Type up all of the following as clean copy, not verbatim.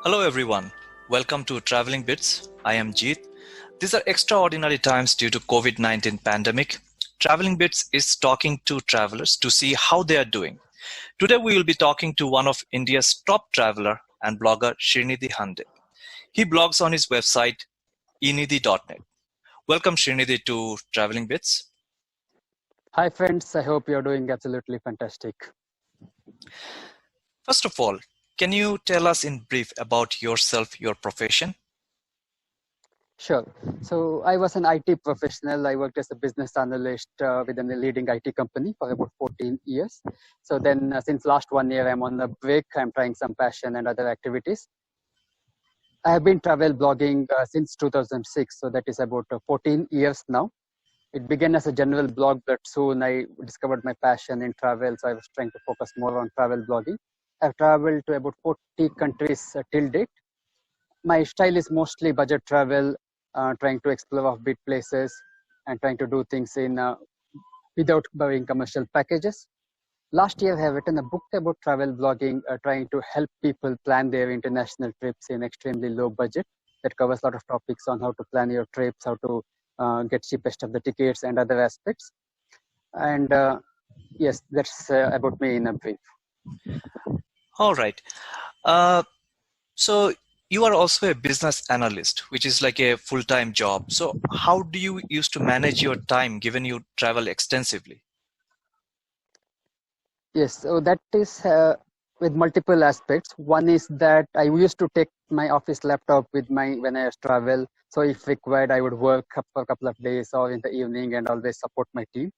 Hello everyone, welcome to Traveling Bits. I am Jeet. These are extraordinary times due to COVID-19 pandemic. Traveling Bits is talking to travelers to see how they are doing. Today we will be talking to one of India's top traveler and blogger Shrinidhi Hande. He blogs on his website enidhi.net. Welcome Shrinidhi to Traveling Bits. Hi friends, I hope you're doing absolutely fantastic. First of all, can you tell us in brief about yourself, your profession? Sure. So I was an IT professional. I worked as a business analyst within a leading IT company for about 14 years. So then since last 1 year, I'm on a break. I'm trying some passion and other activities. I have been travel blogging since 2006. So that is about 14 years now. It began as a general blog, but soon I discovered my passion in travel. So I was trying to focus more on travel blogging. I've traveled to about 40 countries till date. My style is mostly budget travel, trying to explore offbeat places and trying to do things in without buying commercial packages. Last year, I have written a book about travel blogging, trying to help people plan their international trips in extremely low budget. That covers a lot of topics on how to plan your trips, how to get cheapest of the tickets and other aspects. And yes, that's about me in a brief. All right. So you are also a business analyst, which is like a full-time job. So how do you used to manage your time given you travel extensively? Yes, so that is with multiple aspects. One is that I used to take my office laptop with my when I travel. So if required, I would work for a couple of days or in the evening and always support my team.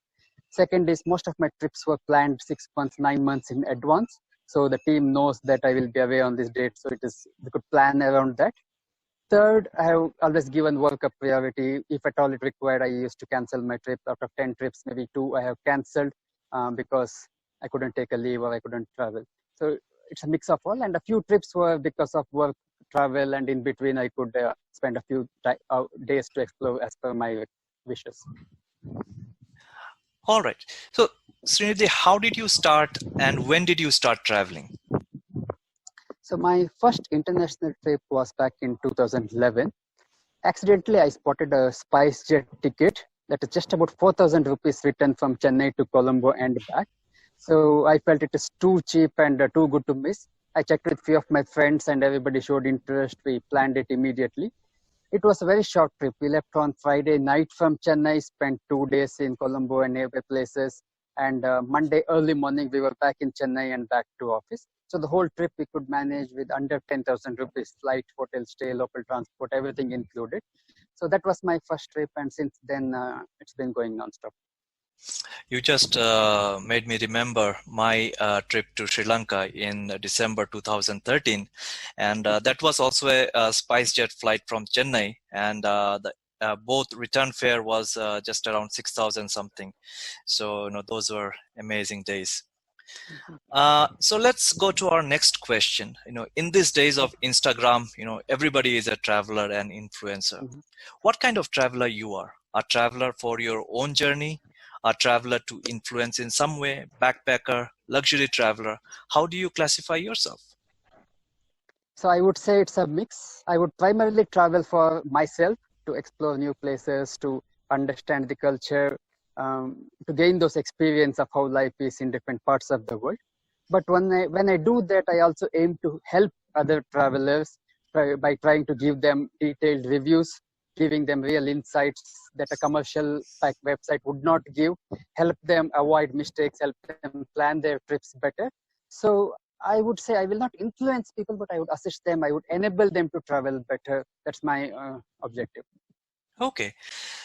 Second is most of my trips were planned 6 months, 9 months in advance. So the team knows that I will be away on this date. So we could plan around that. Third, I have always given work a priority. If at all it required, I used to cancel my trip. Out of 10 trips, maybe 2 I have cancelled because I couldn't take a leave or I couldn't travel. So it's a mix of all. And a few trips were because of work, travel, and in between I could spend a few days to explore as per my wishes. All right. So Srinidhi, how did you start and when did you start traveling? So my first international trip was back in 2011. Accidentally, I spotted a SpiceJet ticket that is just about 4,000 rupees return from Chennai to Colombo and back. So I felt it is too cheap and too good to miss. I checked with few of my friends and everybody showed interest. We planned it immediately. It was a very short trip. We left on Friday night from Chennai, spent 2 days in Colombo and nearby places. And Monday early morning, we were back in Chennai and back to office. So the whole trip we could manage with under 10,000 rupees, flight, hotel stay, local transport, everything included. So that was my first trip. And since then, it's been going nonstop. You just made me remember my trip to Sri Lanka in December 2013. And that was also a SpiceJet flight from Chennai. And both return fare was just around 6,000 something. So, those were amazing days. So let's go to our next question. In these days of Instagram, everybody is a traveler and influencer. Mm-hmm. What kind of traveler you are? A traveler for your own journey? A traveler to influence in some way? Backpacker? Luxury traveler? How do you classify yourself? So I would say it's a mix. I would primarily travel for myself to explore new places, to understand the culture, to gain those experience of how life is in different parts of the world. But when I do that, I also aim to help other travelers by trying to give them detailed reviews, giving them real insights that a commercial website would not give, help them avoid mistakes, help them plan their trips better. So I would say I will not influence people, but I would assist them. I would enable them to travel better. That's my objective. Okay.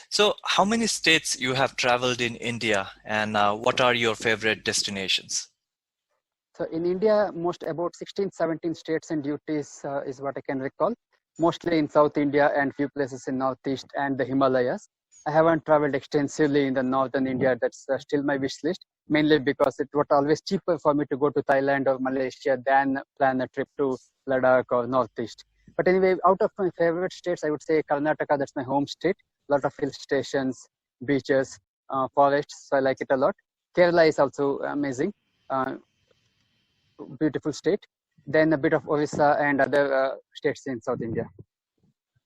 So how many states you have traveled in India and what are your favorite destinations? So in India, about 16, 17 states and duties is what I can recall. Mostly in South India and few places in Northeast and the Himalayas. I haven't traveled extensively in the Northern India. That's still my wish list, mainly because it was always cheaper for me to go to Thailand or Malaysia than plan a trip to Ladakh or Northeast. But anyway, out of my favorite states, I would say Karnataka, that's my home state. A lot of hill stations, beaches, forests, so I like it a lot. Kerala is also amazing. beautiful state. Then a bit of Orissa and other states in South India.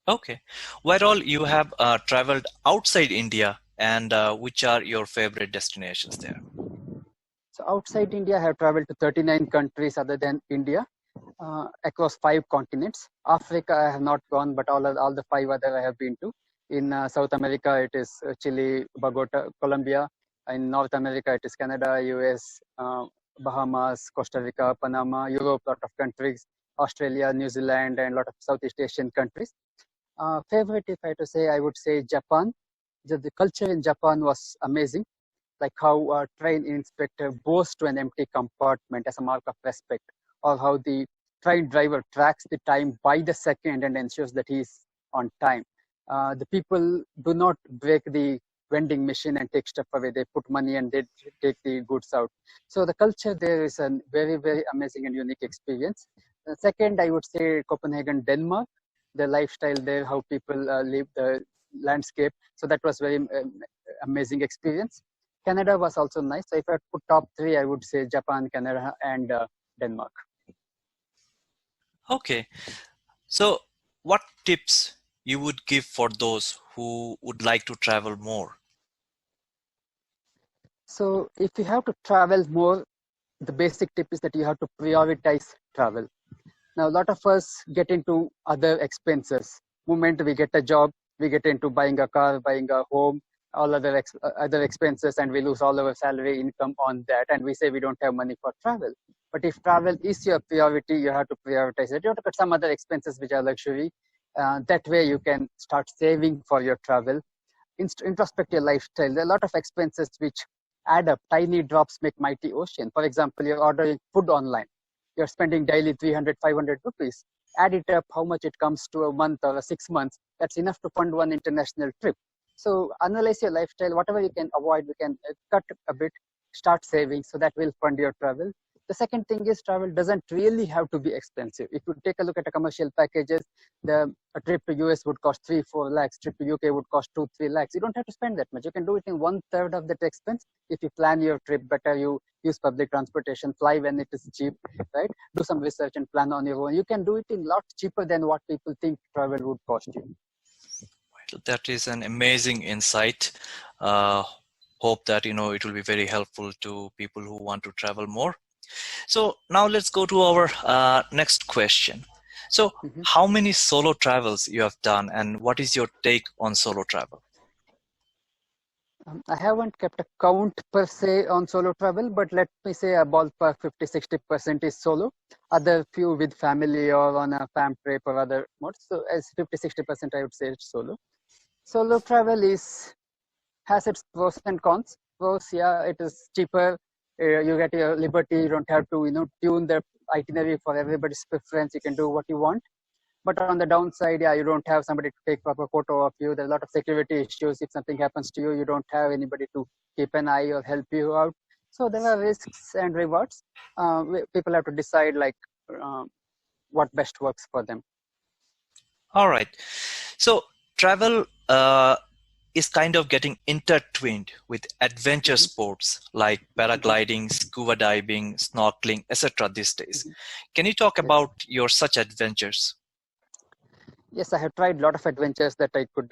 Okay. Where all you have traveled outside India, and which are your favorite destinations there? So outside India, I have traveled to 39 countries other than India, across 5 continents. Africa, I have not gone, but all the 5 other I have been to. In South America, it is Chile, Bogota, Colombia. In North America, it is Canada, US, Bahamas, Costa Rica, Panama, Europe, lot of countries, Australia, New Zealand, and a lot of Southeast Asian countries. Favorite, if I had to say, I would say Japan. The culture in Japan was amazing, like how a train inspector bows to an empty compartment as a mark of respect, or how the train driver tracks the time by the second and ensures that he is on time. The people do not break the vending machine and take stuff away. They put money and they take the goods out. So the culture there is a very, very amazing and unique experience. Second, I would say Copenhagen, Denmark. The lifestyle there, how people live, the landscape. So that was very amazing experience. Canada was also nice. So if I put top 3, I would say Japan, Canada, and Denmark. Okay. So what tips you would give for those who would like to travel more? So if you have to travel more, the basic tip is that you have to prioritize travel. Now, a lot of us get into other expenses. Moment we get a job, we get into buying a car, buying a home, all other expenses, and we lose all our salary income on that. And we say we don't have money for travel. But if travel is your priority, you have to prioritize it. You have to cut some other expenses which are luxury. That way, you can start saving for your travel. Introspect your lifestyle. There are a lot of expenses which add up. Tiny drops make mighty ocean. For example, you're ordering food online. You're spending daily 300, 500 rupees. Add it up, how much it comes to a month or 6 months. That's enough to fund one international trip. So analyze your lifestyle. Whatever you can avoid, we can cut a bit, start saving. So that will fund your travel. The second thing is travel doesn't really have to be expensive. If you take a look at the commercial packages, a trip to US would cost 3-4 lakhs, trip to UK would cost 2-3 lakhs. You don't have to spend that much. You can do it in 1/3 of that expense. If you plan your trip better, you use public transportation, fly when it is cheap, right? Do some research and plan on your own. You can do it in lot cheaper than what people think travel would cost you. That is an amazing insight. Hope that it will be very helpful to people who want to travel more. So now let's go to our next question. So how many solo travels you have done, and what is your take on solo travel? I haven't kept a count per se on solo travel, but let me say a ballpark 50-60% is solo. Other few with family or on a fam trip or other modes. So as 50-60%, I would say it's solo. Solo travel has its pros and cons. Pros, yeah, it is cheaper. You get your liberty. You don't have to tune the itinerary for everybody's preference. You can do what you want. But on the downside, yeah, you don't have somebody to take proper photo of you. There are a lot of security issues. If something happens to you, you don't have anybody to keep an eye or help you out. So there are risks and rewards. People have to decide what best works for them. All right. So travel is kind of getting intertwined with adventure sports like paragliding, scuba diving, snorkeling, etc. these days. Can you talk about your such adventures? Yes, I have tried a lot of adventures that I could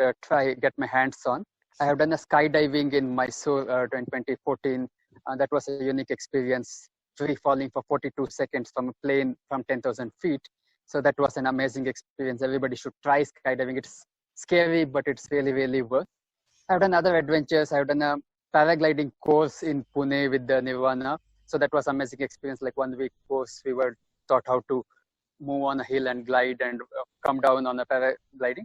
get my hands on. I have done a skydiving in Mysore in 2014. That was a unique experience, free falling for 42 seconds from a plane from 10,000 feet. So that was an amazing experience. Everybody should try skydiving. It's scary, but it's really, really worth. I've done other adventures. I've done a paragliding course in Pune with the Nirvana. So that was amazing experience, like 1 week course. We were taught how to move on a hill and glide and come down on a paragliding.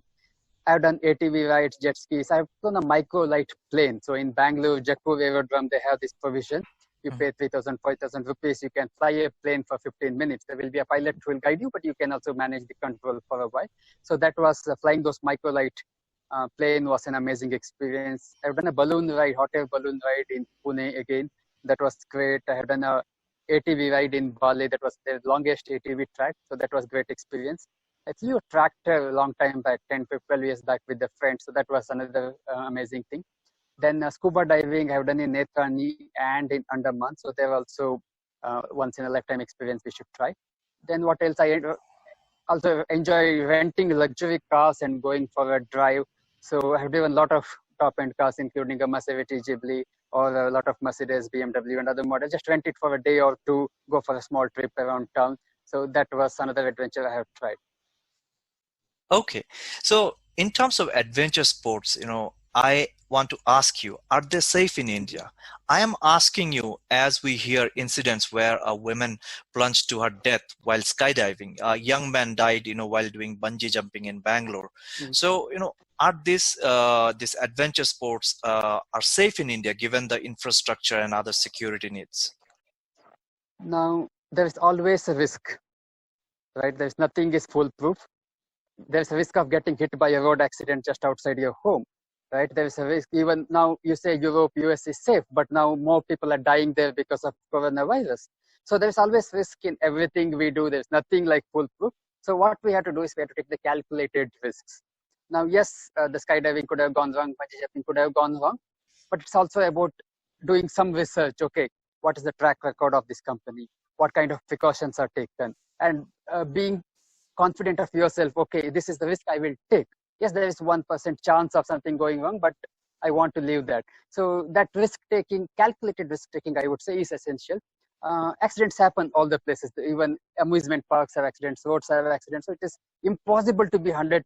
I've done ATV rides, jet skis. I've done a micro-light plane. So in Bangalore, Jaipur Aerodrome, they have this provision. You pay 3,000, 4,000 rupees. You can fly a plane for 15 minutes. There will be a pilot who will guide you, but you can also manage the control for a while. So that was flying those micro-light plane was an amazing experience. I've done a balloon ride, hot air balloon ride in Pune again. That was great. I have done a ATV ride in Bali. That was the longest ATV track. So that was great experience. I flew a tractor a long time back, 10, 12 years back with a friend. So that was another amazing thing. Then scuba diving I've done in Netrani and in Andaman. So they're also once in a lifetime experience we should try. Then what else? I also enjoy renting luxury cars and going for a drive. So I have driven a lot of top-end cars, including a Maserati Ghibli or a lot of Mercedes, BMW, and other models. Just rent it for a day or two, go for a small trip around town. So that was another adventure I have tried. Okay, so in terms of adventure sports, I want to ask you, are they safe in India? I am asking you as we hear incidents where a woman plunged to her death while skydiving. A young man died, while doing bungee jumping in Bangalore. Mm. So, are these adventure sports are safe in India given the infrastructure and other security needs? Now, there is always a risk, right? There's nothing is foolproof. There's a risk of getting hit by a road accident just outside your home, right? There is a risk. Even now, you say Europe, US is safe, but now more people are dying there because of coronavirus. So there's always risk in everything we do. There's nothing like foolproof. So what we have to do is we have to take the calculated risks. Now, yes, the skydiving could have gone wrong, bungee jumping could have gone wrong, but it's also about doing some research. Okay, what is the track record of this company? What kind of precautions are taken? And being confident of yourself, okay, this is the risk I will take. Yes, there is 1% chance of something going wrong, but I want to leave that. So that risk taking, calculated risk taking, I would say, is essential. Accidents happen all the places. Even amusement parks have accidents, roads have accidents. So it is impossible to be 100%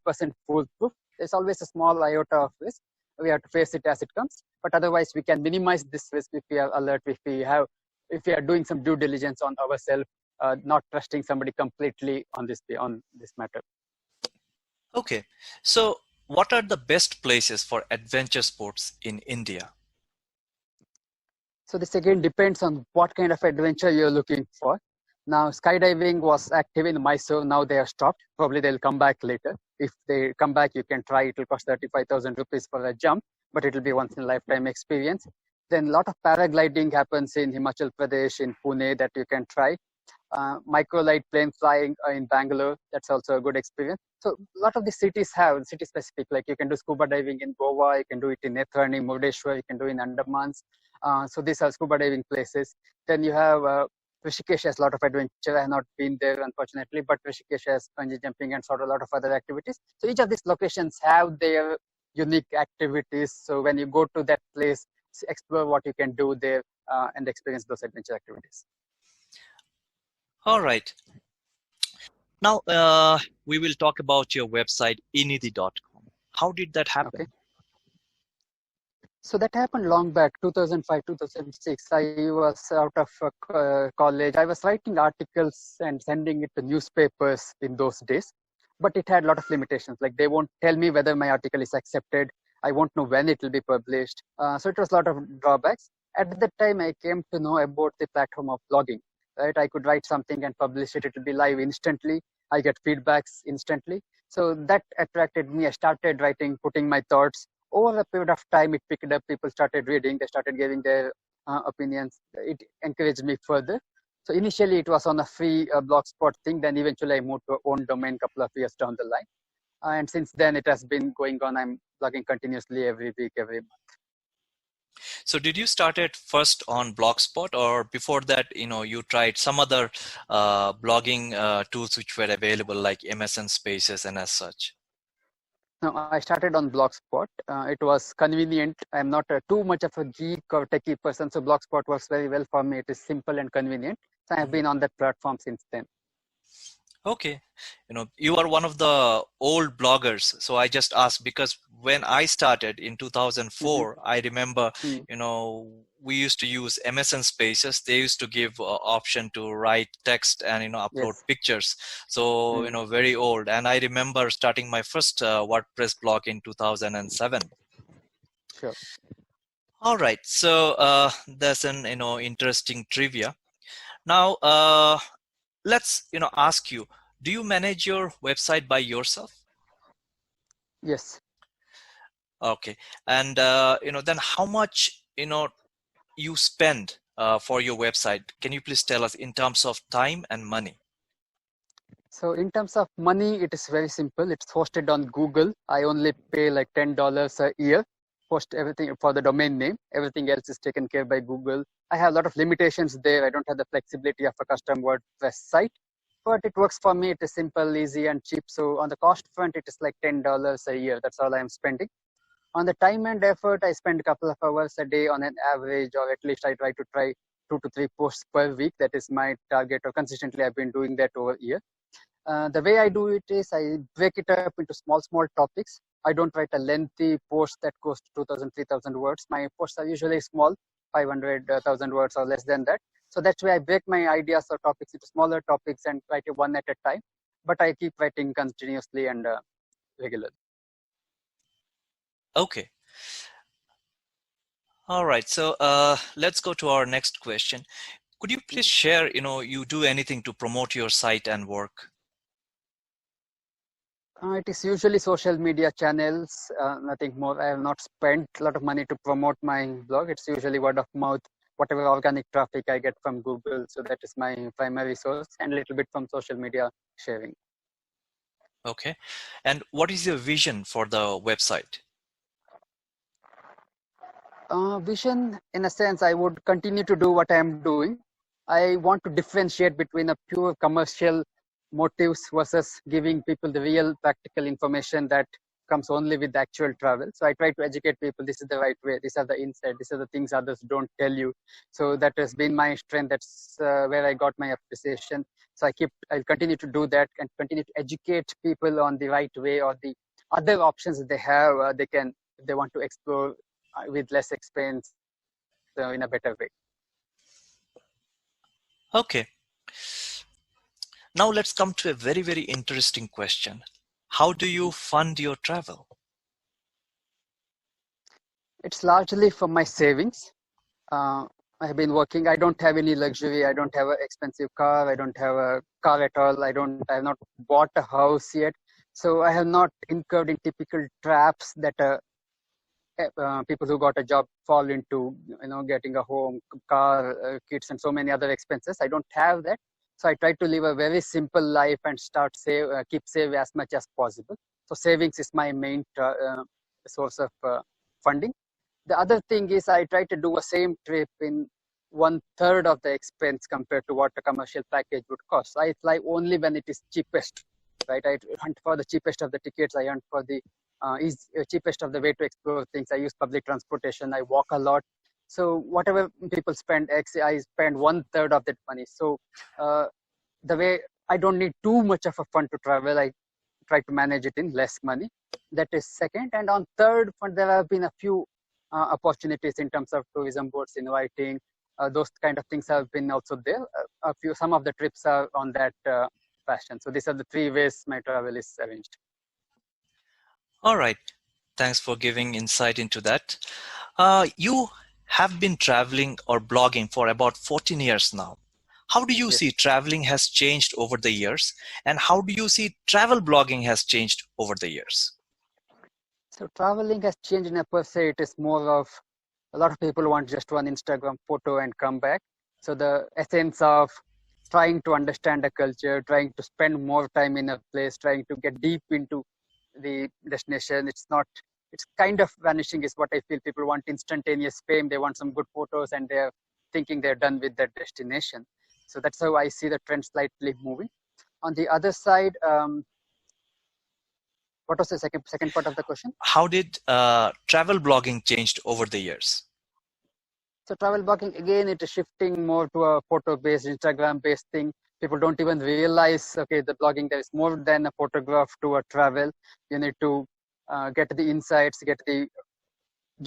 foolproof. There's always a small iota of risk. We have to face it as it comes. But otherwise, we can minimize this risk if we are alert, if we are doing some due diligence on ourselves, not trusting somebody completely on this matter. Okay, so what are the best places for adventure sports in India? So this again depends on what kind of adventure you're looking for. Now, skydiving was active in Mysore. Now they have stopped. Probably they'll come back later. If they come back, you can try. It will cost 35,000 rupees for a jump, but it will be once in a lifetime experience. Then a lot of paragliding happens in Himachal Pradesh, in Pune, that you can try. Microlight plane flying in Bangalore, that's also a good experience. So a lot of the cities have city specific, like you can do scuba diving in Goa, you can do it in Nethrani, Murdeshwar, you can do in Andamans. So these are scuba diving places. Then you have Rishikesh has a lot of adventure. I have not been there, unfortunately, but Rishikesh has bungee jumping and sort of a lot of other activities. So each of these locations have their unique activities. So when you go to that place, explore what you can do there and experience those adventure activities. All right. Now, we will talk about your website, inidhi.com. How did that happen? Okay. So that happened long back, 2005, 2006. I was out of college. I was writing articles and sending it to newspapers in those days, but it had a lot of limitations. Like they won't tell me whether my article is accepted. I won't know when it will be published. So it was a lot of drawbacks. At that time, I came to know about the platform of blogging. Right, I could write something and publish it. It will be live instantly. I get feedbacks instantly. So that attracted me. I started writing, putting my thoughts. Over a period of time, it picked up. People started reading. They started giving their opinions. It encouraged me further. So initially, it was on a free blogspot thing. Then eventually, I moved to own domain a couple of years down the line. And since then, it has been going on. I'm blogging continuously every week, every month. So did you start it first on Blogspot, or before that, you tried some other blogging tools which were available like MSN Spaces and as such? No, I started on Blogspot. It was convenient. I'm not too much of a geek or techie person, so Blogspot works very well for me. It is simple and convenient. So I have been on that platform since then. Okay, you are one of the old bloggers, so I just asked because when I started in 2004, I remember, we used to use MSN Spaces. They used to give option to write text and upload pictures. So very old, and I remember starting my first WordPress blog in 2007. Sure. All right, so that's an interesting trivia. Now let's ask you, do you manage your website by yourself? Yes. Okay, and then how much you spend for your website? Can you please tell us in terms of time and money? So in terms of money, it is very simple. It's hosted on Google. I only pay like $10 a year post everything for the domain name. Everything else is taken care by Google. I have a lot of limitations there. I don't have the flexibility of a custom WordPress site, but it works for me. It is simple, easy, and cheap. So on the cost front, it is like $10 a year. That's all I am spending. On the time and effort, I spend a couple of hours a day on an average, or at least I try 2 to 3 posts per week. That is my target, or consistently I've been doing that over a year. The way I do it is I break it up into small topics. I don't write a lengthy post that goes to 2,000, 3,000 words. My posts are usually small, 500,000 words or less than that. So that's why I break my ideas or topics into smaller topics and write it one at a time. But I keep writing continuously and regularly. Okay. All right. So let's go to our next question. Could you please share, you do anything to promote your site and work? It is usually social media channels, nothing more. I have not spent a lot of money to promote my blog. It's usually word of mouth, whatever organic traffic I get from Google. So that is my primary source, and a little bit from social media sharing. Okay. And what is your vision for the website? Vision, in a sense, I would continue to do what I am doing. I want to differentiate between a pure commercial motives versus giving people the real practical information that comes only with actual travel. So I try to educate people, this is the right way, these are the insights, these are the things others don't tell you. So that has been my strength. That's where I got my appreciation. So I'll continue to do that and continue to educate people on the right way or the other options they have. If they want to explore with less expense in a better way. Okay. Now let's come to a very, very interesting question. How do you fund your travel? It's largely from my savings. I have been working. I don't have any luxury. I don't have an expensive car. I don't have a car at all. I have not bought a house yet. So I have not incurred in typical traps that people who got a job fall into, getting a home, car, kids, and so many other expenses. I don't have that. So I try to live a very simple life and keep save as much as possible. So savings is my main source of funding. The other thing is I try to do a same trip in 1/3 of the expense compared to what a commercial package would cost. I fly only when it is cheapest, right? I hunt for the cheapest of the tickets. I hunt for the cheapest of the way to explore things. I use public transportation. I walk a lot. So whatever people spend X, I spend 1/3 of that money. So the way I don't need too much of a fund to travel, I try to manage it in less money. That is second. And on third fund, there have been a few opportunities in terms of tourism boards inviting. Those kind of things have been also there. Some of the trips are on that fashion. So these are the 3 ways my travel is arranged. All right. Thanks for giving insight into that. You have been traveling or blogging for about 14 years now. How do you Yes. see traveling has changed over the years? And how do you see travel blogging has changed over the years? So traveling has changed in a per se. It is more of a lot of people want just one Instagram photo and come back. So the essence of trying to understand a culture, trying to spend more time in a place, trying to get deep into the destination, it's kind of vanishing is what I feel. People want instantaneous fame. They want some good photos and they're thinking they're done with that destination. So that's how I see the trend slightly moving. On the other side, what was the second part of the question? How did travel blogging changed over the years? So travel blogging, again, it is shifting more to a photo-based, Instagram-based thing. People don't even realize, okay, the blogging, there is more than a photograph to a travel. You need to get the insights,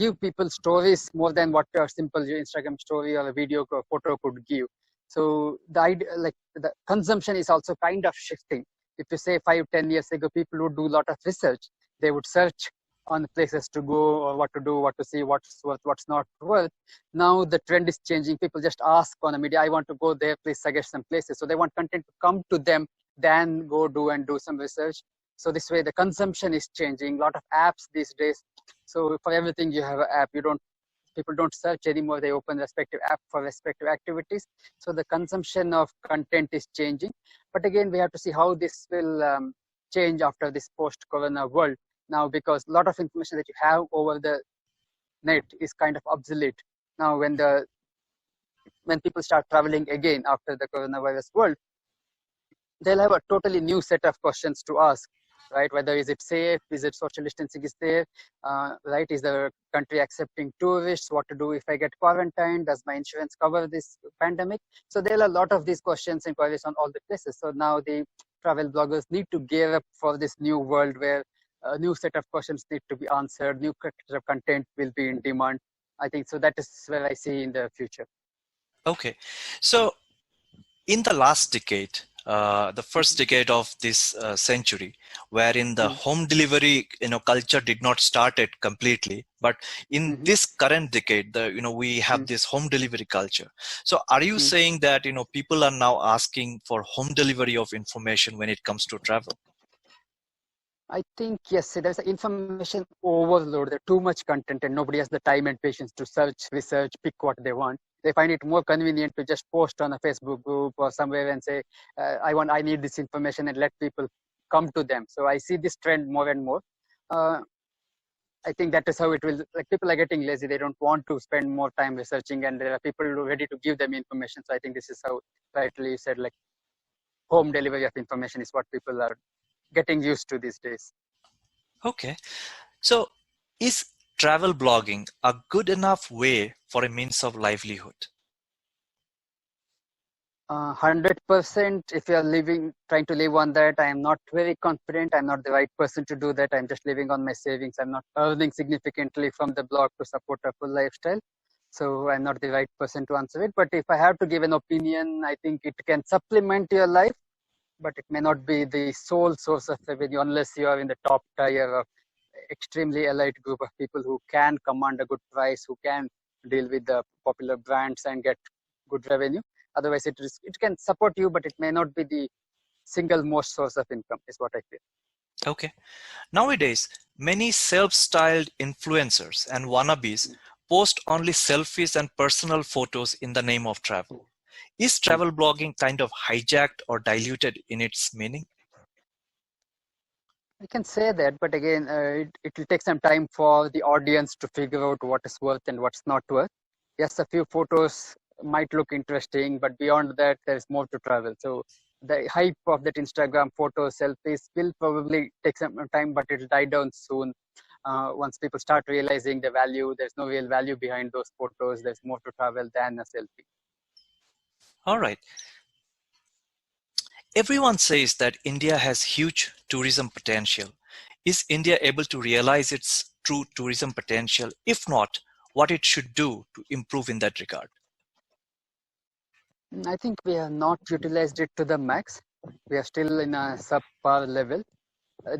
give people stories more than what a simple Instagram story or a video or photo could give. So the idea, like the consumption is also kind of shifting. If you say 5-10 years ago, people would do a lot of research. They would search on places to go or what to do, what to see, what's worth, what's not worth. Now the trend is changing. People just ask on a media, I want to go there, please suggest some places. So they want content to come to them, then go do some research. So this way the consumption is changing. A lot of apps these days. So for everything you have an app. People don't search anymore. They open respective app for respective activities. So the consumption of content is changing. But again, we have to see how this will change after this post-corona world. Now, because a lot of information that you have over the net is kind of obsolete. Now, when people start traveling again after the coronavirus world, they'll have a totally new set of questions to ask, right? Whether is it safe, is it social distancing is there, right? Is the country accepting tourists? What to do if I get quarantined? Does my insurance cover this pandemic? So there are a lot of these questions and queries on all the places. So now the travel bloggers need to gear up for this new world where a new set of questions need to be answered, new set of content will be in demand. I think so that is where I see in the future. Okay, so in the last decade, the first Mhm. decade of this century, wherein the Mhm. home delivery culture did not start it completely, but in Mhm. this current decade, we have Mhm. this home delivery culture. So are you Mhm. saying that people are now asking for home delivery of information when it comes to travel? I think yes, there's information overload. There's too much content, and nobody has the time and patience to search, research, pick what they want. They find it more convenient to just post on a Facebook group or somewhere and say, I need this information," and let people come to them. So I see this trend more and more. Uh, I think that is how it will. Like, people are getting lazy; they don't want to spend more time researching, and there are people ready to give them information. So I think this is how, rightly you said, like, home delivery of information is what people are getting used to these days. Okay, so is travel blogging a good enough way for a means of livelihood? 100%. If you are trying to live on that, I am not very confident. I'm not the right person to do that. I'm just living on my savings. I'm not earning significantly from the blog to support a full lifestyle. So I'm not the right person to answer it. But if I have to give an opinion, I think it can supplement your life, but it may not be the sole source of revenue unless you are in the top tier of extremely elite group of people who can command a good price, who can deal with the popular brands and get good revenue. Otherwise, it can support you, but it may not be the single most source of income, is what I feel. Okay. Nowadays, many self-styled influencers and wannabes post only selfies and personal photos in the name of travel. Is Hmm. travel blogging kind of hijacked or diluted in its meaning? I can say that, but again, it will take some time for the audience to figure out what is worth and what's not worth. Yes, a few photos might look interesting, but beyond that, there's more to travel. So the hype of that Instagram photo selfies will probably take some time, but it'll die down soon. Once people start realizing the value, there's no real value behind those photos. There's more to travel than a selfie. All right. Everyone says that India has huge tourism potential. Is India able to realize its true tourism potential? If not, what it should do to improve in that regard? I think we have not utilized it to the max. We are still in a subpar level.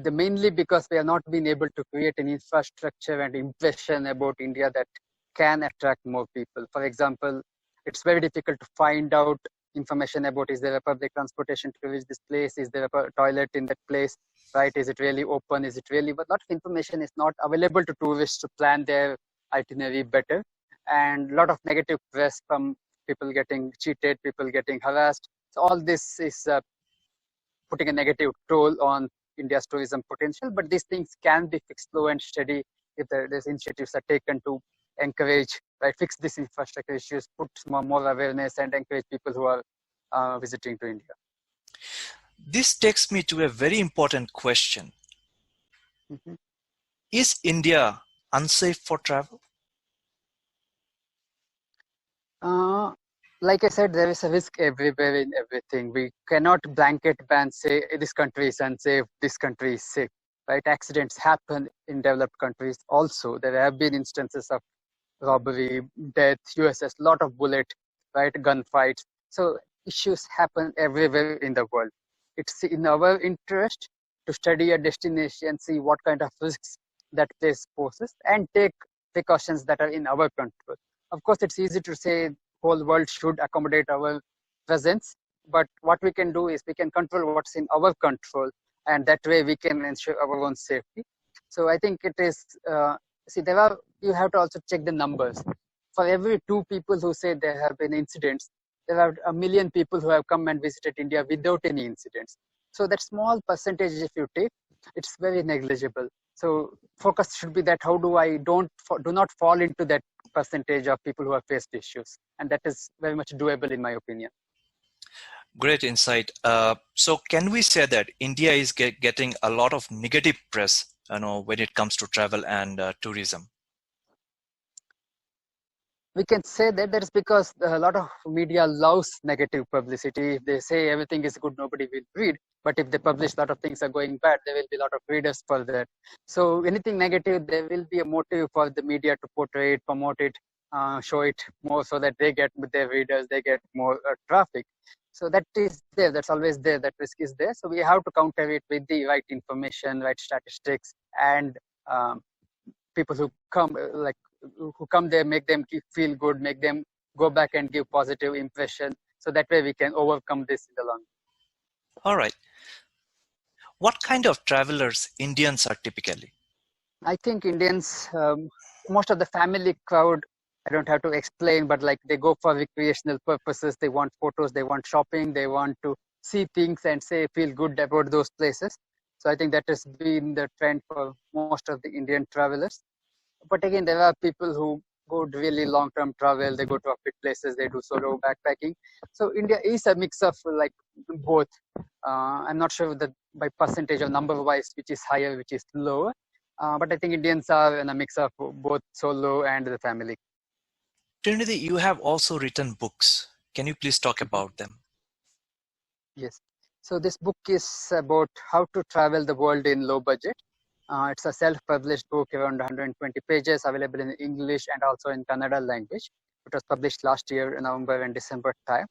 The mainly because we have not been able to create an infrastructure and impression about India that can attract more people. For example, it's very difficult to find out information about, is there a public transportation to reach this place, is there a toilet in that place, right? Is it really open? Is it really? But a lot of information is not available to tourists to plan their itinerary better, and a lot of negative press from people getting cheated, people getting harassed. So all this is putting a negative toll on India's tourism potential. But these things can be fixed slow and steady if these initiatives are taken to encourage, right, fix these infrastructure issues, put more awareness, and encourage people who are visiting to India. This takes me to a very important question. Mhm. Is India unsafe for travel? Uh, like I said, there is a risk everywhere in everything. We cannot blanket ban, say this country is unsafe, this country is safe. Right? Accidents happen in developed countries also. There have been instances of robbery, death, USS, lot of bullet, right, gunfights. So issues happen everywhere in the world. It's in our interest to study a destination, see what kind of risks that place poses, and take precautions that are in our control. Of course, it's easy to say whole world should accommodate our presence, but what we can do is we can control what's in our control, and that way we can ensure our own safety. So I think it is. See, you have to also check the numbers. For every two people who say there have been incidents, there are a million people who have come and visited India without any incidents. So that small percentage, if you take, it's very negligible. So focus should be that how do I do not fall into that percentage of people who have faced issues, and that is very much doable in my opinion. Great insight. So can we say that India is getting a lot of negative press, when it comes to travel and tourism? We can say that that is because a lot of media loves negative publicity. If they say everything is good, nobody will read. But if they publish a lot of things are going bad, there will be a lot of readers for that. So anything negative, there will be a motive for the media to portray it, promote it, show it more so that they get with their readers, they get more traffic. So that is there. That's always there. That risk is there. So we have to counter it with the right information, right statistics, and um, people who come who come there, make them feel good, make them go back and give positive impression, so that way we can overcome this in the long run. All right. What kind of travelers Indians are typically? I think Indians, most of the family crowd, I don't have to explain, but like they go for recreational purposes. They want photos, they want shopping, they want to see things and say feel good about those places. So I think that has been the trend for most of the Indian travelers. But again, there are people who go really long-term travel. They go to offbeat places. They do solo backpacking. So India is a mix of like both. I'm not sure that by percentage or number-wise, which is higher, which is lower. But I think Indians are in a mix of both solo and the family. Shrinidhi, you have also written books. Can you please talk Mhm. about them? Yes. So this book is about how to travel the world in low budget. It's a self-published book, around 120 pages, available in English and also in Kannada language. It was published last year in November and December time.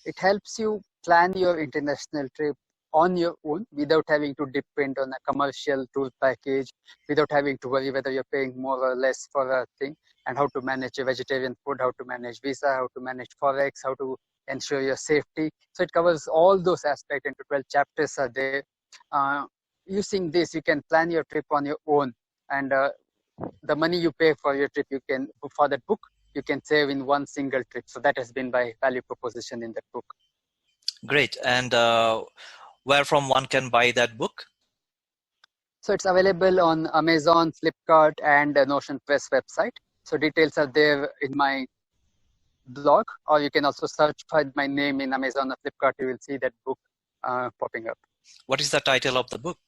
It helps you plan your international trip on your own without having to depend on a commercial tour package, without having to worry whether you're paying more or less for a thing, and how to manage your vegetarian food, how to manage visa, how to manage forex, how to ensure your safety. So it covers all those aspects into 12 chapters are there. Uh, Using this, you can plan your trip on your own, and the money you pay for your trip, you can for that book, you can save in one single trip. So that has been my value proposition in that book. Great. And where from one can buy that book? So it's available on Amazon, Flipkart, and Notion Press website. So details are there in my blog, or you can also search for my name in Amazon or Flipkart. You will see that book popping up. What is the title of the book?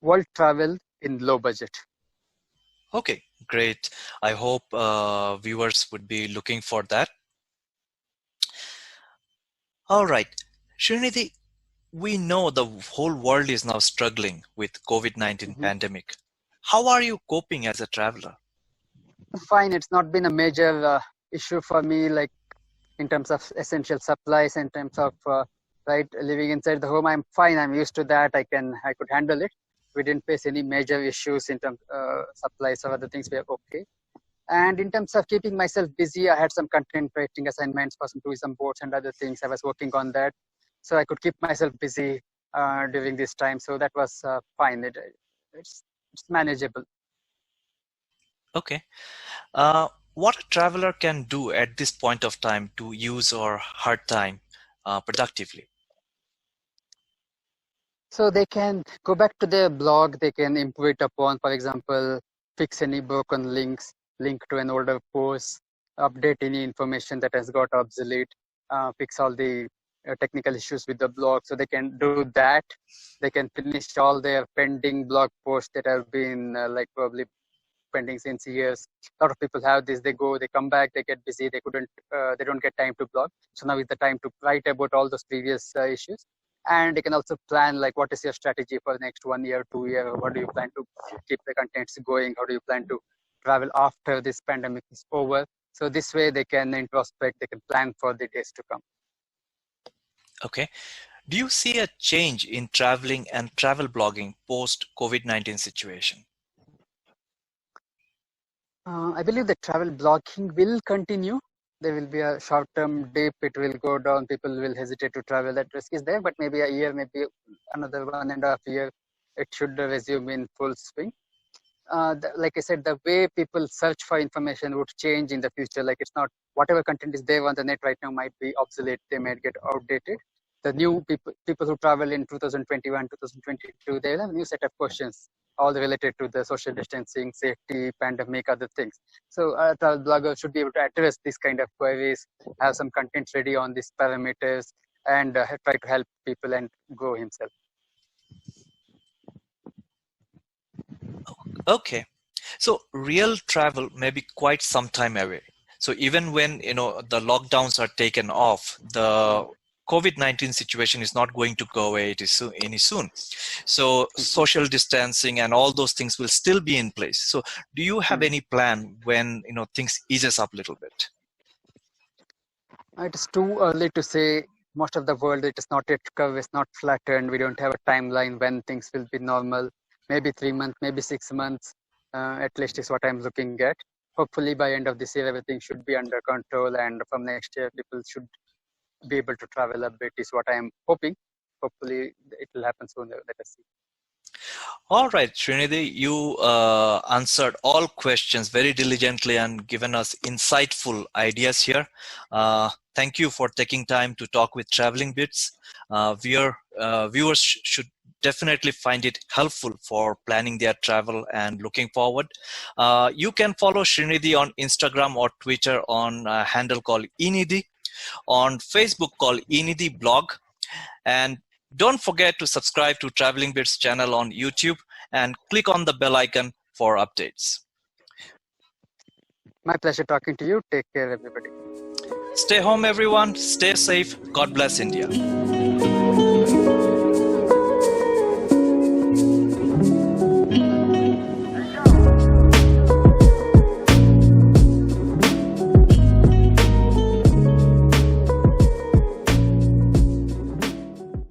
World Travel in Low Budget. Okay, great. I hope viewers would be looking for that. All right. Shrinidhi, we know the whole world is now struggling with COVID-19 Mhm. pandemic. How are you coping as a traveler? Fine, it's not been a major issue for me, like in terms of essential supplies, in terms of right living inside the home. I'm fine. I'm used to that. I could handle it. We didn't face any major issues in terms supplies or other things. We are okay. And in terms of keeping myself busy, I had some content writing assignments for some tourism boards and other things. I was working on that, so I could keep myself busy during this time. So that was fine. It's manageable. Okay. What a traveler can do at this point of time to use our hard time productively? So they can go back to their blog, they can improve it upon, for example, fix any broken links, link to an older post, update any information that has got obsolete, fix all the technical issues with the blog. So they can do that. They can finish all their pending blog posts that have been like probably pending since years. A lot of people have this. They go, they come back, they get busy. They don't get time to blog. So now is the time to write about all those previous issues. And you can also plan like what is your strategy for the next 1 year, 2 year. What do you plan to keep the contents going? How do you plan to travel after this pandemic is over? So this way they can introspect, they can plan for the days to come. Okay. Do you see a change in traveling and travel blogging post COVID-19 situation? I believe the travel blogging will continue. There will be a short-term dip. It will go down. People will hesitate to travel. That risk is there, but maybe a year, maybe another 1.5 years, it should resume in full swing. Like I said, the way people search for information would change in the future. Like it's not whatever content is there on the net right now might be obsolete. They might get outdated. the new people who travel in 2021, 2022, they'll have a new set of questions, all related to the social distancing, safety, pandemic, other things. So a travel blogger should be able to address these kind of queries, have some content ready on these parameters, and try to help people and grow himself. Okay. So real travel may be quite some time away. So even when the lockdowns are taken off, the COVID-19 situation is not going to go away any soon. So social distancing and all those things will still be in place. So do you have any plan when things eases up a little bit? It is too early to say. Most of the world, it is not yet curve, it's not flattened. We don't have a timeline when things will be normal. Maybe 3 months, maybe 6 months, at least is what I'm looking at. Hopefully by end of this year, everything should be under control, and from next year, people should be able to travel a bit, is what I'm hoping. Hopefully it will happen sooner. Let us see. All right, Shrinidhi, you answered all questions very diligently and given us insightful ideas here. Thank you for taking time to talk with Traveling Bits. Viewers should definitely find it helpful for planning their travel and looking forward. You can follow Shrinidhi on Instagram or Twitter on a handle called Enidhi, on Facebook called Enidhi Blog, and don't forget to subscribe to Traveling Bits channel on YouTube and click on the bell icon for updates. My pleasure talking to you. Take care, everybody. Stay home, everyone. Stay safe. God bless India.